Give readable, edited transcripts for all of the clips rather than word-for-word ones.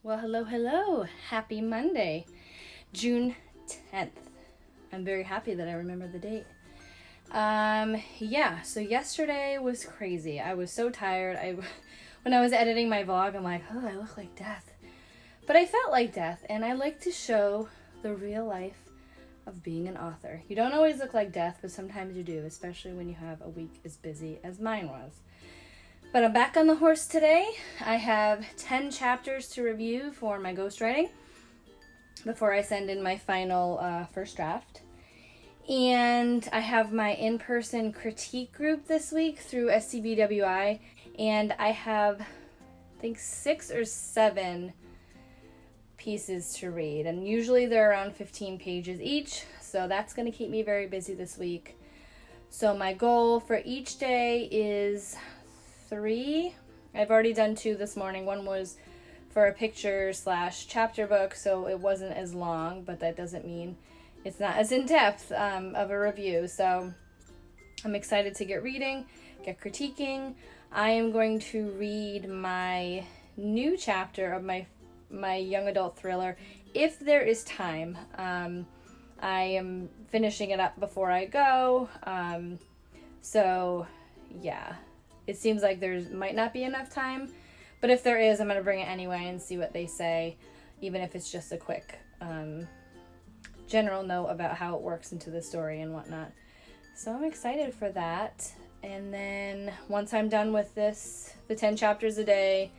Well, hello, hello. Happy Monday, June 10th. I'm very happy that I remember the date. So yesterday was crazy. I was so tired. When I was editing my vlog, I'm like, oh, I look like death. But I felt like death, and I like to show the real life of being an author. You don't always look like death, but sometimes you do, especially when you have a week as busy as mine was. But I'm back on the horse today. I have 10 chapters to review for my ghostwriting before I send in my final first draft. And I have my in-person critique group this week through SCBWI, and I have, I think, 6 or 7 pieces to read, and usually they're around 15 pages each, so that's going to keep me very busy this week. So my goal for each day is 3. I've already done 2 this morning. One was for a picture/chapter book, so it wasn't as long, but that doesn't mean it's not as in-depth of a review. So I'm excited to get reading, get critiquing. I am going to read my new chapter of my young adult thriller if there is time. I am finishing it up before I go. So yeah, it seems like there might not be enough time, but if there is, I'm going to bring it anyway and see what they say, even if it's just a quick general note about how it works into the story and whatnot. So I'm excited for that. And then once I'm done with the 10 chapters a day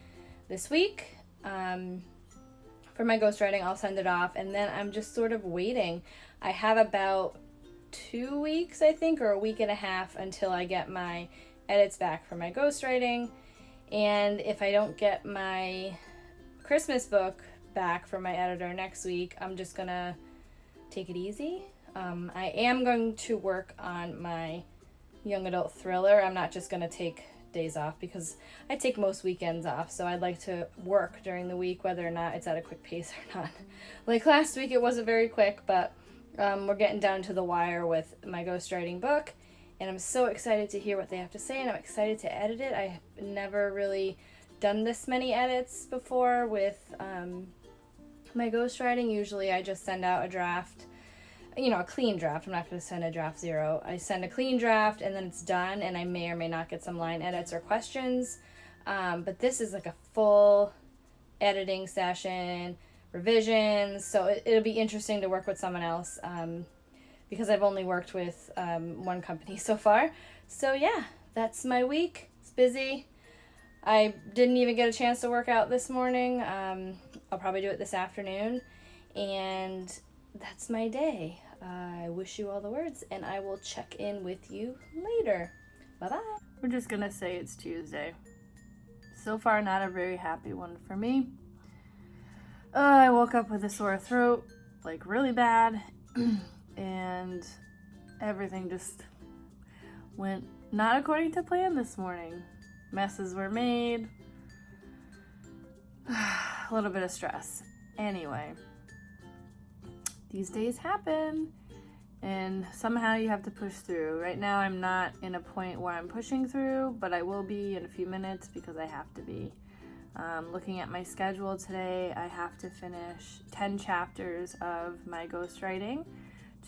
this week, for my ghostwriting, I'll send it off, and then I'm just sort of waiting. I have about 2 weeks, I think, or a week and a half until I get my edits back for my ghostwriting. And if I don't get my Christmas book back from my editor next week, I'm just gonna take it easy. I am going to work on my young adult thriller. I'm not just gonna take days off because I take most weekends off, so I'd like to work during the week whether or not it's at a quick pace or not. Like last week it wasn't very quick, but we're getting down to the wire with my ghostwriting book, and I'm so excited to hear what they have to say, and I'm excited to edit it. I've never really done this many edits before with my ghostwriting. Usually I just send out a draft, a clean draft. I'm not going to send a draft 0. I send a clean draft and then it's done, and I may or may not get some line edits or questions. But this is like a full editing session, revisions, so it'll be interesting to work with someone else because I've only worked with one company so far. So yeah, that's my week. It's busy. I didn't even get a chance to work out this morning. I'll probably do it this afternoon, and that's my day. I wish you all the words, and I will check in with you later. Bye-bye. We're just gonna say it's Tuesday. So far, not a very happy one for me. I woke up with a sore throat, like really bad, and everything just went not according to plan this morning. Messes were made. A little bit of stress. Anyway, these days happen, and somehow you have to push through. Right now I'm not in a point where I'm pushing through, but I will be in a few minutes because I have to be. Looking at my schedule today, I have to finish 10 chapters of my ghostwriting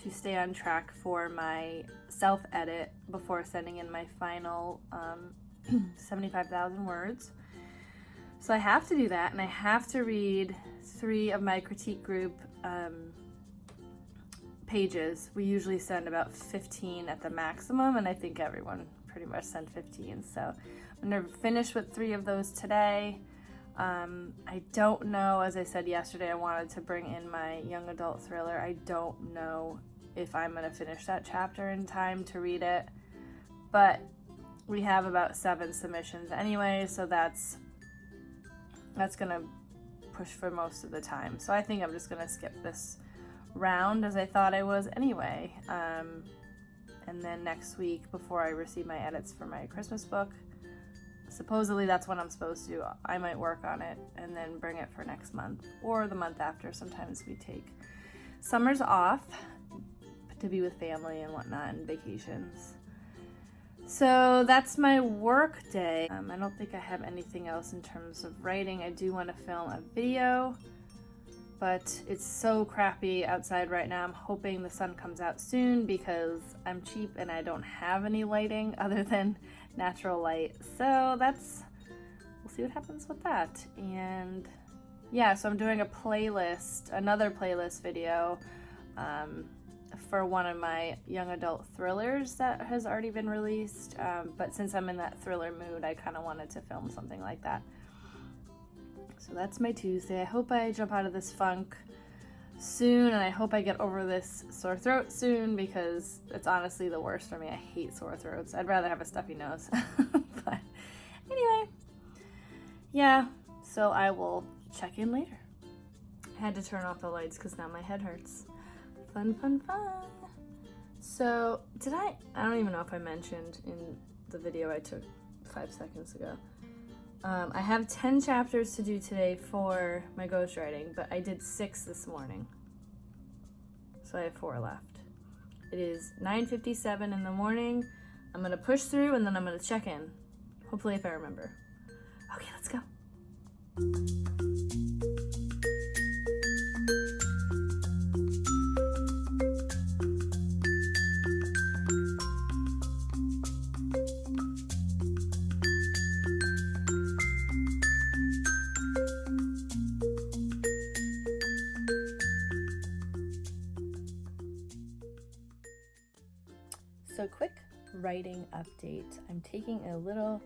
to stay on track for my self-edit before sending in my final 75,000 words. So I have to do that, and I have to read 3 of my critique group pages. We usually send about 15 at the maximum, and I think everyone pretty much sent 15. So I'm gonna finish with 3 of those today. I don't know, as I said yesterday, I wanted to bring in my young adult thriller. I don't know if I'm gonna finish that chapter in time to read it, but we have about 7 submissions anyway, so that's gonna push for most of the time. So I think I'm just gonna skip this round as I thought I was anyway. And then next week, before I receive my edits for my Christmas book, supposedly that's when I'm supposed to, I might work on it and then bring it for next month or the month after. Sometimes we take summers off to be with family and whatnot and vacations. So that's my work day. I don't think I have anything else in terms of writing. I do want to film a video, but it's so crappy outside right now. I'm hoping the sun comes out soon because I'm cheap and I don't have any lighting other than natural light. So we'll see what happens with that. And yeah, so I'm doing another playlist video for one of my young adult thrillers that has already been released. But since I'm in that thriller mood, I kind of wanted to film something like that. So that's my Tuesday. I hope I jump out of this funk soon, and I hope I get over this sore throat soon, because it's honestly the worst for me. I hate sore throats. I'd rather have a stuffy nose. But anyway, yeah, so I will check in later. I had to turn off the lights because now my head hurts. Fun, fun, fun. So I don't even know if I mentioned in the video I took 5 seconds ago. I have 10 chapters to do today for my ghostwriting, but I did 6 this morning. So I have 4 left. It is 9:57 in the morning. I'm gonna push through and then I'm gonna check in. Hopefully if I remember. Okay, let's go. So quick writing update. I'm taking a little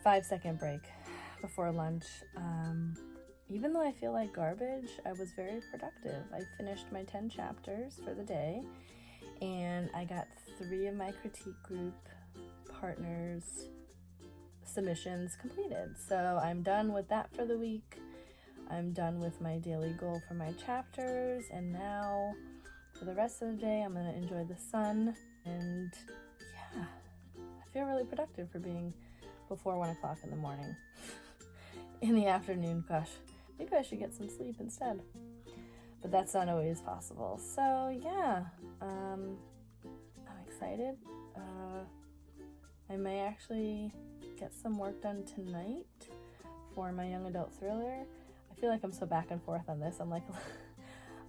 5-second break before lunch. Even though I feel like garbage, I was very productive. I finished my 10 chapters for the day, and I got 3 of my critique group partners' submissions completed. So I'm done with that for the week. I'm done with my daily goal for my chapters, and now for the rest of the day, I'm going to enjoy the sun, and yeah, I feel really productive for being before 1 o'clock in the morning. In the afternoon, gosh, maybe I should get some sleep instead, but that's not always possible. So yeah, I'm excited. I may actually get some work done tonight for my young adult thriller. I feel like I'm so back and forth on this. I'm like,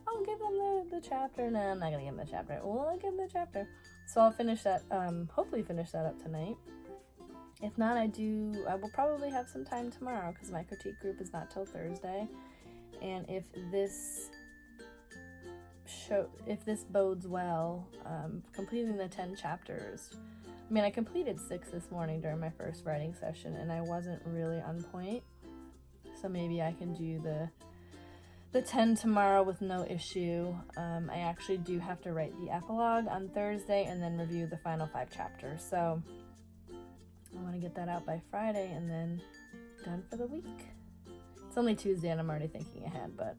I'll give them the chapter. No, I'm not gonna give them the chapter. Well, I'll give them the chapter. So I'll finish that, hopefully finish that up tonight. If not, I will probably have some time tomorrow because my critique group is not till Thursday. And if this bodes well, completing the 10 chapters. I mean, I completed 6 this morning during my first writing session, and I wasn't really on point. So maybe I can do the 10 tomorrow with no issue. I actually do have to write the epilogue on Thursday and then review the final 5 chapters. So I want to get that out by Friday and then done for the week. It's only Tuesday and I'm already thinking ahead, but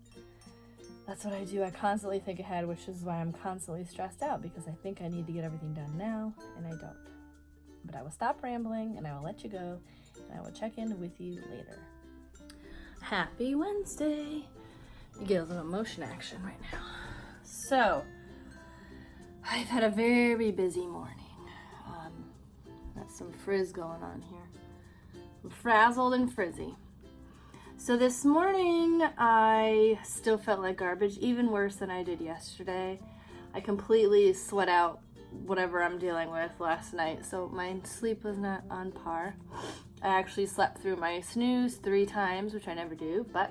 that's what I do. I constantly think ahead, which is why I'm constantly stressed out, because I think I need to get everything done now and I don't. But I will stop rambling and I will let you go, and I will check in with you later. Happy Wednesday. You get a little motion action right now. So, I've had a very busy morning. Got some frizz going on here. I'm frazzled and frizzy. So this morning, I still felt like garbage, even worse than I did yesterday. I completely sweat out whatever I'm dealing with last night, so my sleep was not on par. I actually slept through my snooze 3 times, which I never do, but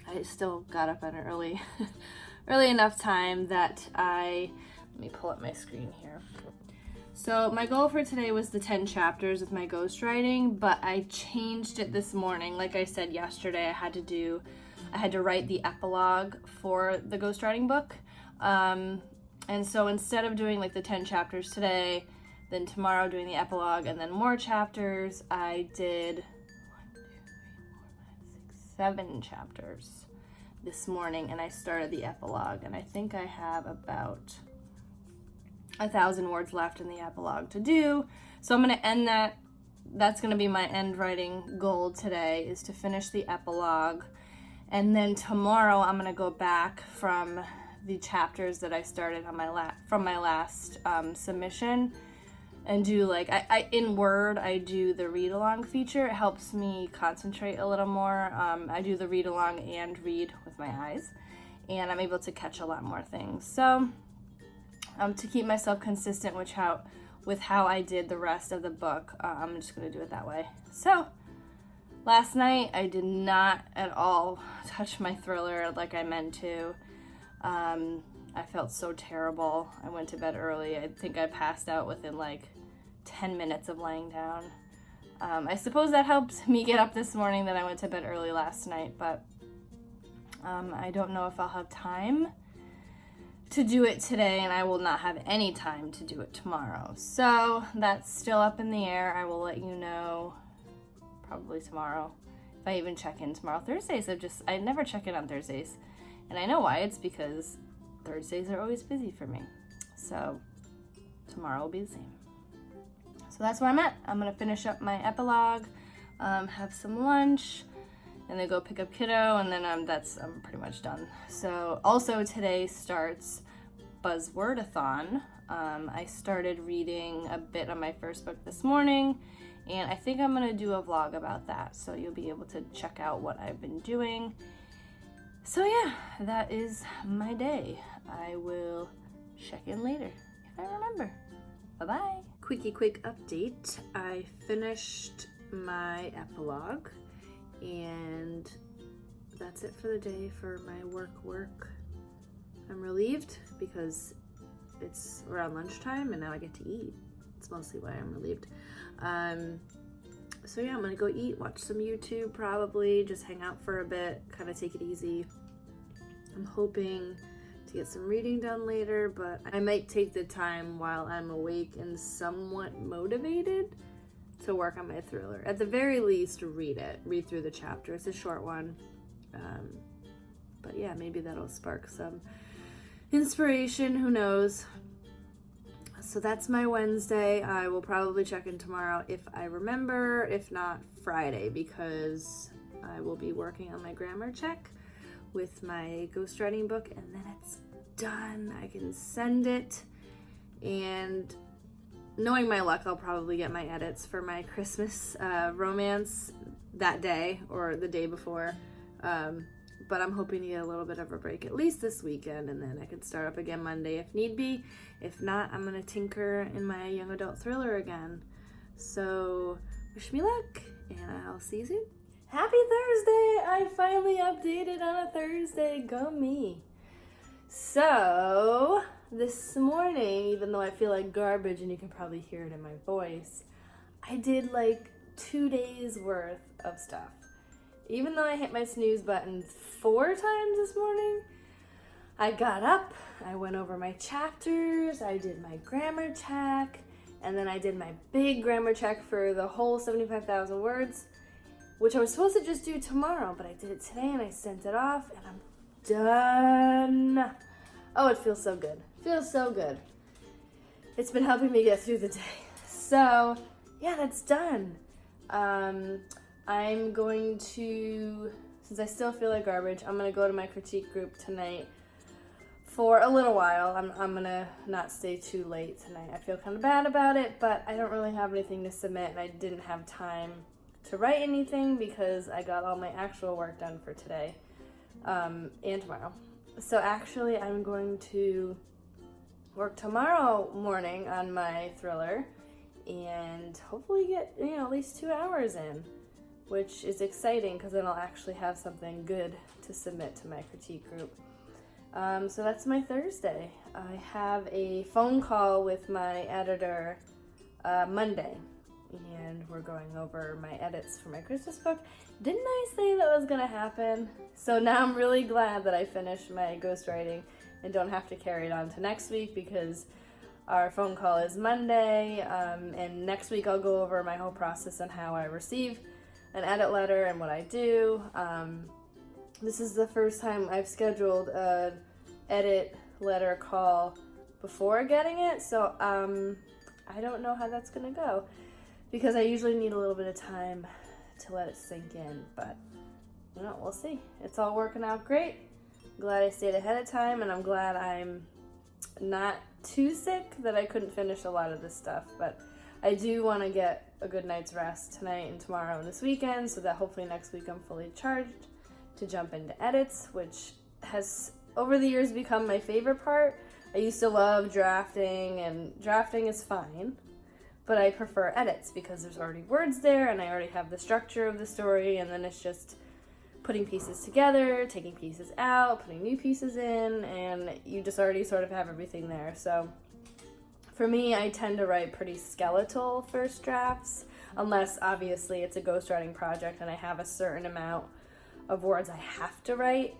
I still got up at an early enough time that let me pull up my screen here. So my goal for today was the 10 chapters of my ghostwriting, but I changed it this morning. Like I said yesterday, I had to write the epilogue for the ghostwriting book. And so instead of doing like the 10 chapters today, then tomorrow doing the epilogue and then more chapters, I did 7 chapters this morning, and I started the epilogue, and I think I have about 1,000 words left in the epilogue to do. So I'm going to end that. That's going to be my end writing goal today, is to finish the epilogue. And then tomorrow I'm going to go back from the chapters that I started on from my last submission and do like, I in Word, I do the read along feature. It helps me concentrate a little more. I do the read along and read with my eyes, and I'm able to catch a lot more things. So to keep myself consistent with how I did the rest of the book, I'm just going to do it that way. So last night I did not at all touch my thriller like I meant to. I felt so terrible. I went to bed early. I think I passed out within like 10 minutes of laying down. I suppose that helped me get up this morning that I went to bed early last night, but I don't know if I'll have time to do it today, and I will not have any time to do it tomorrow. So that's still up in the air. I will let you know probably tomorrow, if I even check in tomorrow. Thursdays, I never check in on Thursdays, and I know why. It's because Thursdays are always busy for me. So tomorrow will be the same. So that's where I'm at. I'm gonna finish up my epilogue, have some lunch, and then go pick up kiddo, and then I'm pretty much done. So also today starts Buzzwordathon. I started reading a bit of my first book this morning, and I think I'm gonna do a vlog about that, so you'll be able to check out what I've been doing. So yeah, that is my day. I will check in later if I remember. Bye-bye. Quick update. I finished my epilogue, and that's it for the day for my work. I'm relieved because it's around lunchtime and now I get to eat. It's mostly why I'm relieved. So yeah, I'm gonna go eat, watch some YouTube probably, just hang out for a bit, kind of take it easy. I'm hoping to get some reading done later, but I might take the time while I'm awake and somewhat motivated to work on my thriller. At the very least, read through the chapter. It's a short one, but yeah, maybe that'll spark some inspiration, who knows. So that's my Wednesday. I will probably check in tomorrow if I remember, if not Friday, because I will be working on my grammar check with my ghostwriting book, and then it's done. I can send it, and knowing my luck, I'll probably get my edits for my Christmas romance that day or the day before. But I'm hoping to get a little bit of a break at least this weekend, and then I can start up again Monday if need be. If not, I'm gonna tinker in my young adult thriller again. So wish me luck, and I'll see you soon. Happy Thursday! I finally updated on a Thursday. Go me. So this morning, even though I feel like garbage, and you can probably hear it in my voice, I did like 2 days worth of stuff. Even though I hit my snooze button 4 times this morning, I got up, I went over my chapters, I did my grammar check, and then I did my big grammar check for the whole 75,000 words, which I was supposed to just do tomorrow, but I did it today and I sent it off, and I'm done. Oh, it feels so good. Feels so good. It's been helping me get through the day. So yeah, that's done. I'm going to, since I still feel like garbage, I'm going to go to my critique group tonight for a little while. I'm going to not stay too late tonight. I feel kind of bad about it, but I don't really have anything to submit, and I didn't have time to write anything because I got all my actual work done for today and tomorrow. So actually, I'm going to work tomorrow morning on my thriller and hopefully get, at least 2 hours in, which is exciting because then I'll actually have something good to submit to my critique group. So that's my Thursday. I have a phone call with my editor Monday, and we're going over my edits for my Christmas book. Didn't I say that was gonna happen? So now I'm really glad that I finished my ghostwriting and don't have to carry it on to next week, because our phone call is Monday, and next week I'll go over my whole process on how I receive an edit letter and what I do. This is the first time I've scheduled an edit letter call before getting it, so I don't know how that's gonna go, because I usually need a little bit of time to let it sink in, but we'll see. It's all working out great. Glad I stayed ahead of time, and I'm glad I'm not too sick that I couldn't finish a lot of this stuff, but I do want to get a good night's rest tonight and tomorrow and this weekend, so that hopefully next week I'm fully charged to jump into edits, which has over the years become my favorite part. I used to love drafting, and drafting is fine, but I prefer edits because there's already words there and I already have the structure of the story, and then it's just putting pieces together, taking pieces out, putting new pieces in, and you just already sort of have everything there. So for me, I tend to write pretty skeletal first drafts, unless obviously it's a ghostwriting project and I have a certain amount of words I have to write.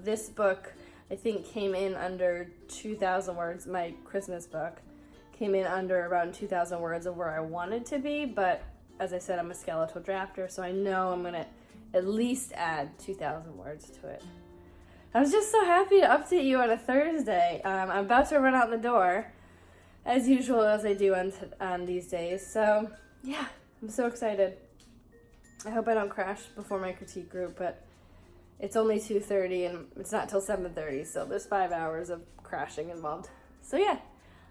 This book, I think, came in under 2,000 words. My Christmas book came in under around 2,000 words of where I wanted to be, but as I said, I'm a skeletal drafter, so I know I'm gonna at least add 2,000 words to it. I was just so happy to update you on a Thursday. I'm about to run out the door, as usual, as I do on these days. So yeah, I'm so excited. I hope I don't crash before my critique group, but it's only 2:30 and it's not till 7:30, so there's 5 hours of crashing involved. So yeah,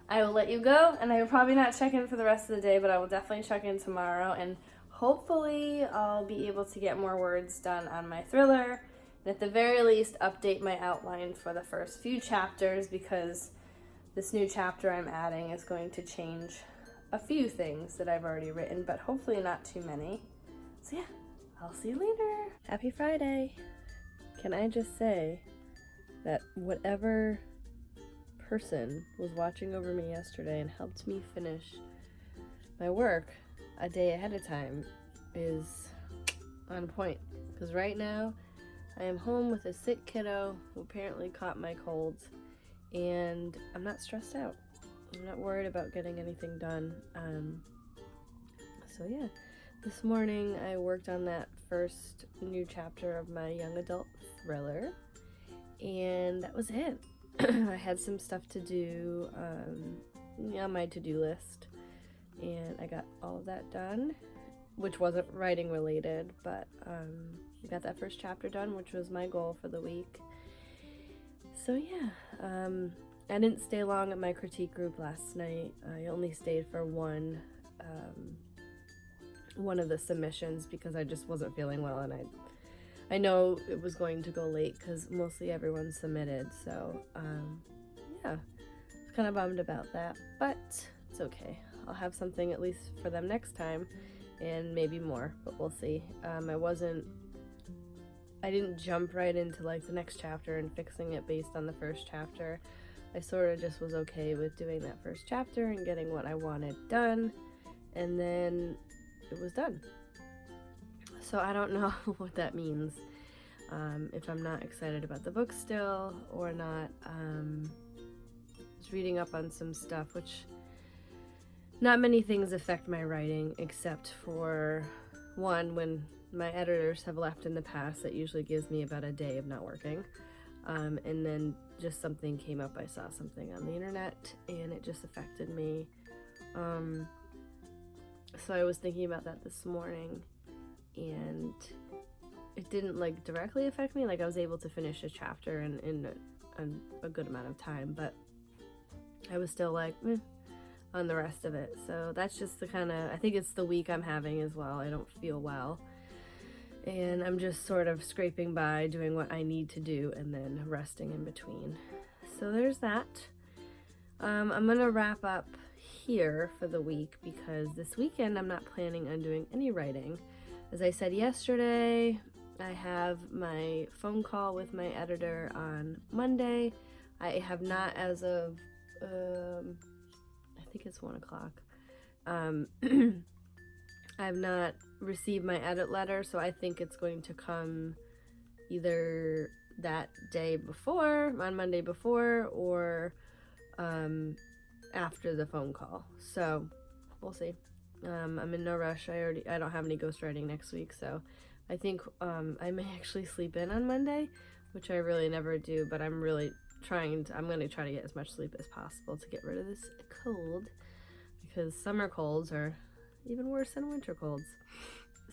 I will let you go, and I will probably not check in for the rest of the day, but I will definitely check in tomorrow, and hopefully I'll be able to get more words done on my thriller, and at the very least update my outline for the first few chapters, because this new chapter I'm adding is going to change a few things that I've already written, but hopefully not too many. So yeah, I'll see you later. Happy Friday. Can I just say that whatever person was watching over me yesterday and helped me finish my work a day ahead of time is on point, because right now I am home with a sick kiddo who apparently caught my colds, and I'm not stressed out. I'm not worried about getting anything done. So yeah, this morning I worked on that first new chapter of my young adult thriller, and that was it. I had some stuff to do on my to-do list, and I got all of that done, which wasn't writing related, but I got that first chapter done, which was my goal for the week. So yeah, I didn't stay long at my critique group last night. I only stayed for one of the submissions because I just wasn't feeling well, and I know it was going to go late because mostly everyone submitted, so yeah, kind of bummed about that, but it's okay. I'll have something at least for them next time, and maybe more, but we'll see. I didn't jump right into like the next chapter and fixing it based on the first chapter. I sort of just was okay with doing that first chapter and getting what I wanted done, and then it was done. So I don't know what that means, if I'm not excited about the book still or not. Just reading up on some stuff, which not many things affect my writing except for one, when my editors have left in the past, that usually gives me about a day of not working. And then just something came up. I saw something on the internet and it just affected me. So I was thinking about that this morning, and it didn't like directly affect me. Like I was able to finish a chapter in a good amount of time, but I was still like on the rest of it. So that's just the kind of, I think it's the week I'm having as well. I don't feel well, and I'm just sort of scraping by, doing what I need to do, and then resting in between. So there's that. I'm gonna wrap up here for the week because this weekend I'm not planning on doing any writing. As I said yesterday, I have my phone call with my editor on Monday. I have not, as of I think it's 1 o'clock. I have not received my edit letter, so I think it's going to come either that day before, on Monday before, or after the phone call. So we'll see. I'm in no rush. I don't have any ghostwriting next week, so I think I may actually sleep in on Monday, which I really never do, but I'm really I'm going to try to get as much sleep as possible to get rid of this cold, because summer colds are even worse than winter colds.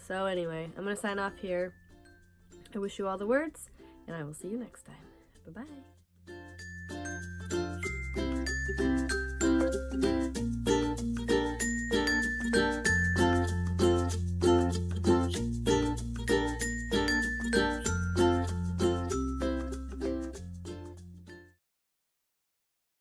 So anyway, I'm going to sign off here. I wish you all the words, and I will see you next time. Bye-bye.